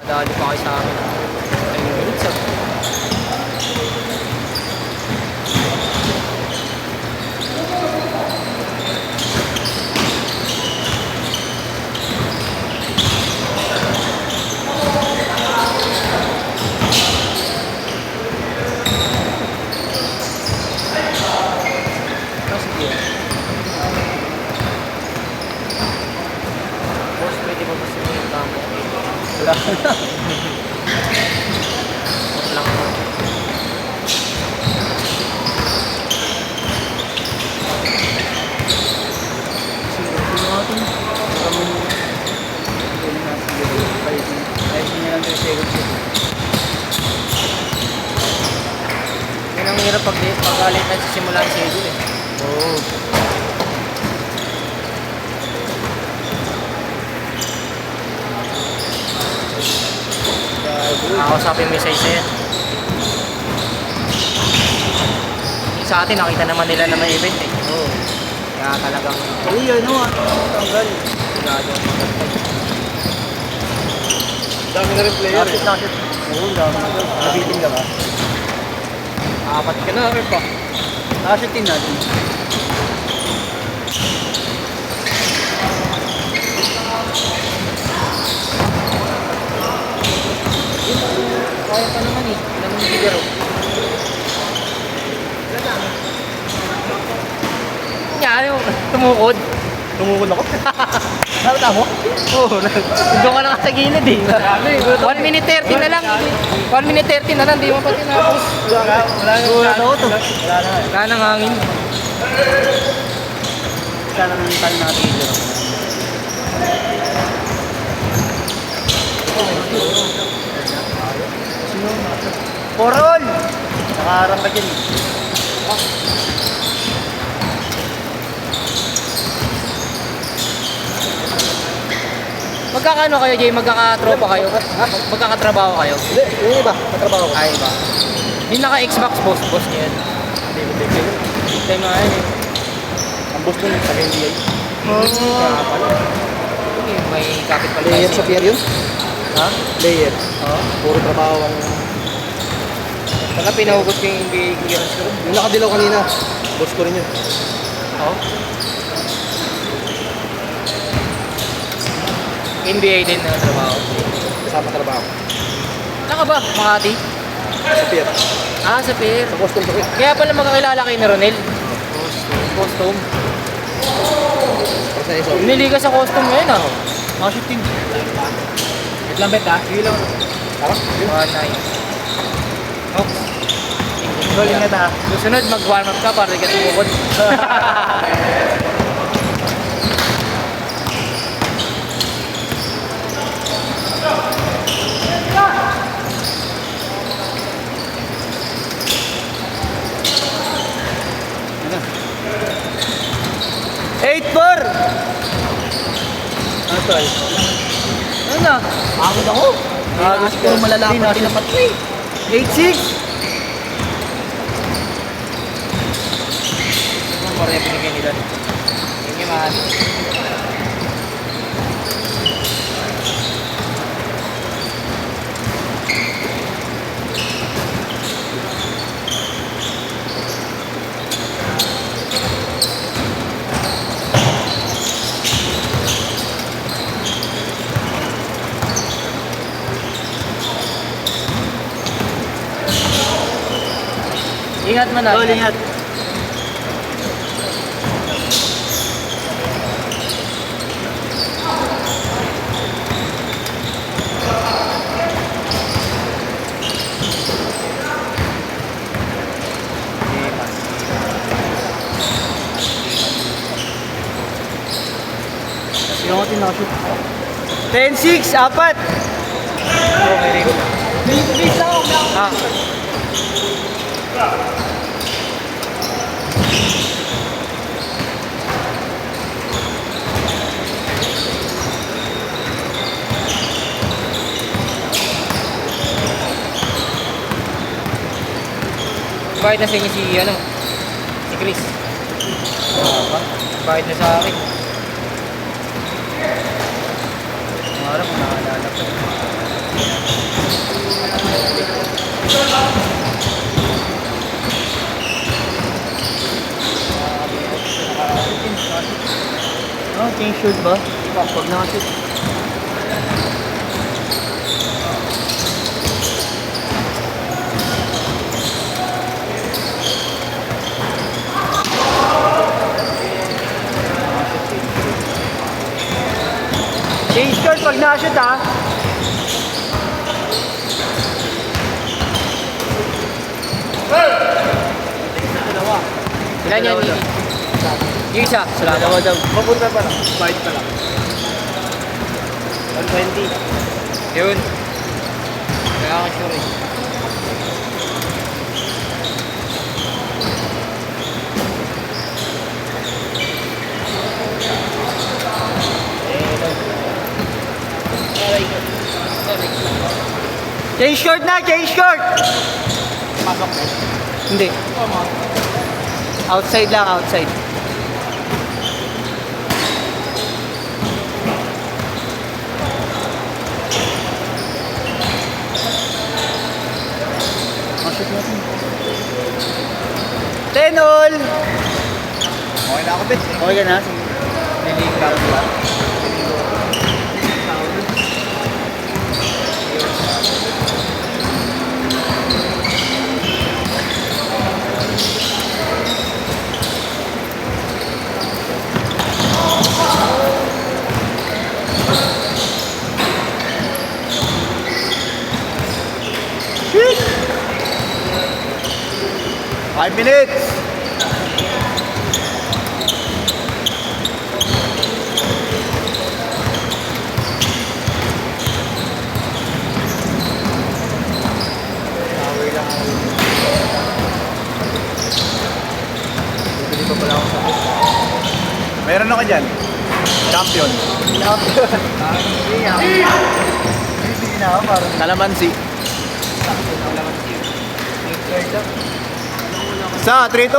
Dali pa kayo sa akin. Ay, minutes ah. Wala na. Lang. Sino natin? Kami ay hindi na lang yung second shift. Yan ang hirap pag late night sisimula ang schedule eh. Oo. Nakausapin mo yung size yan. Sa atin, nakita naman nila na may event eh. Oo. Kaya talagang... Oo, yan o. Tanggal. Sigado. Dami na rin player eh. Nakit. Oo, dami na rin. Nabitin ka ba? Apat ka na rin pa. Nakasit natin. Kaya pa naman eh. Naman yung sigaro. Nga, tumukod. Tumukod ako? Nakita mo? Oo. Doon ka na sa gilid eh. 1 minute 30 na lang. 1 minute 30 na lang. Di mo pa tinapos. Wala na. Wala nang hangin. Sana nang tayo natin ito. Porol! Nakaharap ka dyan eh. Magkakano kayo, Jay? Magkakatropa kayo? Magkakatrabaho kayo? Hindi, yung iba. Katrabaho ko. Ay, iba. Yung naka-Xbox boss niya yan. Hindi. Big time nga yan eh. Ang boss nun, sa NBA. Kaya pala. May kapit pala. Layer sa pier yun? Ha? Layer. Oo. Puro trabaho ang... Saka pinahugot ko yung NBA clearance ko. Yung nakadilaw kanina, boss ko rin yun. Oo. NBA din na trabaho. Kasama trabaho. Saan ka ba? Makati? Sa pier. Ah, sa pier. Sa custom ko rin. Kaya pala magkakilala kayo ni Ronel. Costume. Proseso. Umili ka sa costume ngayon ah. Mga shifting. Wait lang bet ah. Sige lang. Tama? 1-9. Oops. Rolling na ta. Susunod mag-warm up ka para di ka tumukod. Ano to ay? Ano na? Pagod ako. Agos ko malalapat tinapat ko eh. 8-6. Ang Korea binigyan nila. Thank you man. Ingat mo na. Ingat. Yung ating nakashoot. 10-6, apat. Okay rin. Please lang. Ah. Bakit na sa inyo si ano? Si Chris? Bakit na sa akin? Ang harap, naalala ko. Oh, change shoot ba? Pag nakashoot. Change short pag nakashoot ha. Ilan yan, Nini? Yung isa. Dalawa daw. Papunta pa lang. Bite pa lang. 120. Yun. Kaya ako sure eh. Change short na, change short! Pasok na. Hindi. Outside lang, outside. Mashoot natin. 10 all! Okay na ako, Bet. Okay ka na? Sige. Lilig lang ba? Shoot! 5 minutes. Away lang ako. Bibili pa pala ako sa book. Meron ako dyan. Champion. Hindi na ako, parang Kalamansi. Sa 3-2.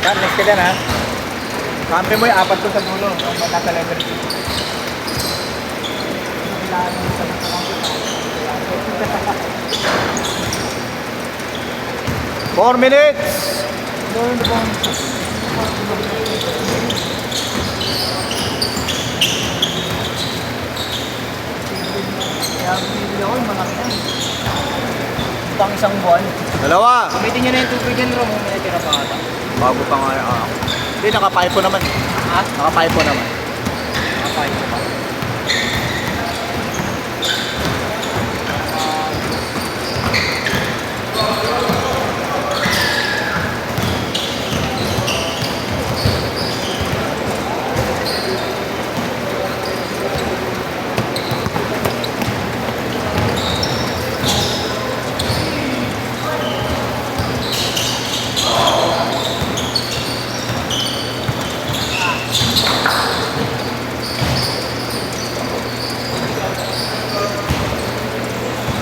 Kan, next ka dyan ha. Kampi mo yung 4 to sa dulo. Ang nasa level 2. 4 minutes. kaya bibili ako yung malaki yan. Pang isang buwan. Dalawa. Gamitin nyo na yung tubig yan, Rom. May tira pa ata. Bago pa nga yung ako. Hindi, nakapaipo naman. Ha? Nakapaipo naman. Kapay ko pa.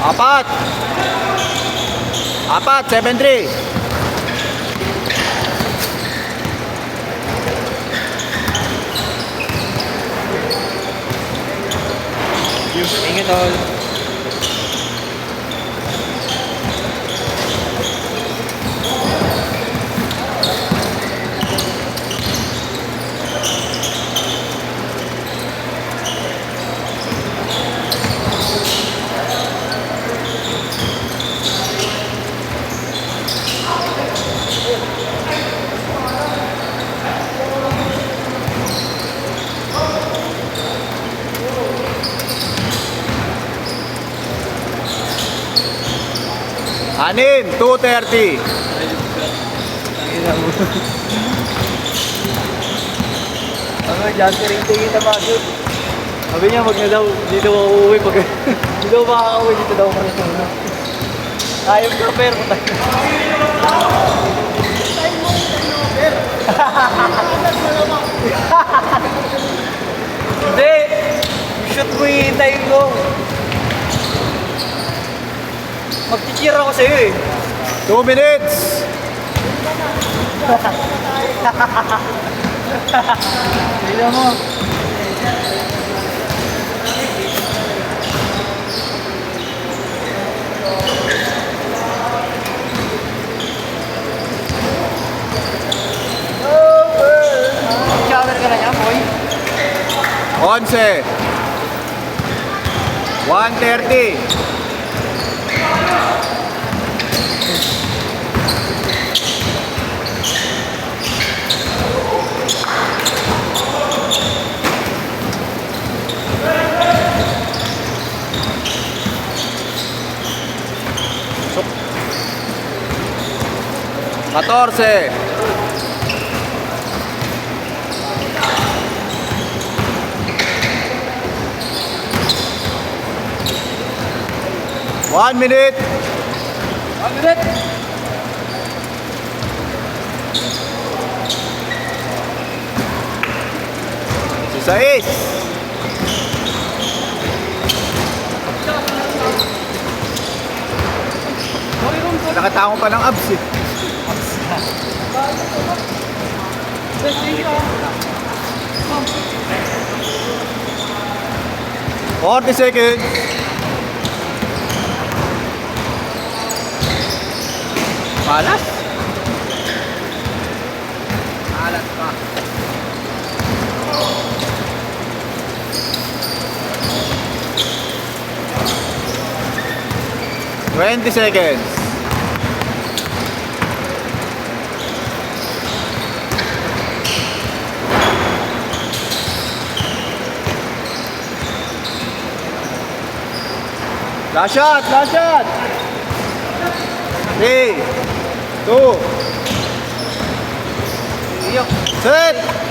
Apat. 7-3. Thank you, Tol. Anin, 2:30. Ano, dyan ka rin tingin na bagay. Sabi niya, wag na daw, dito ako uuwi pag... dito ako makakauwi, dito daw ako rin. Ayaw ka, pero hindi! Shoot mo yung hintayin ko. Mag-cheer ako sa'yo eh. 2 minutes. Tignan mo. Shower ka na niya, boy. 11. 1:30. Sok. 14. 1 minute. 1 minute. Si Sais. Nakatango pa ng abs eh. 40 seconds. Malas. Malas pa. Twenty seconds. Last shot, last shot. 3, 2, Iyok. set.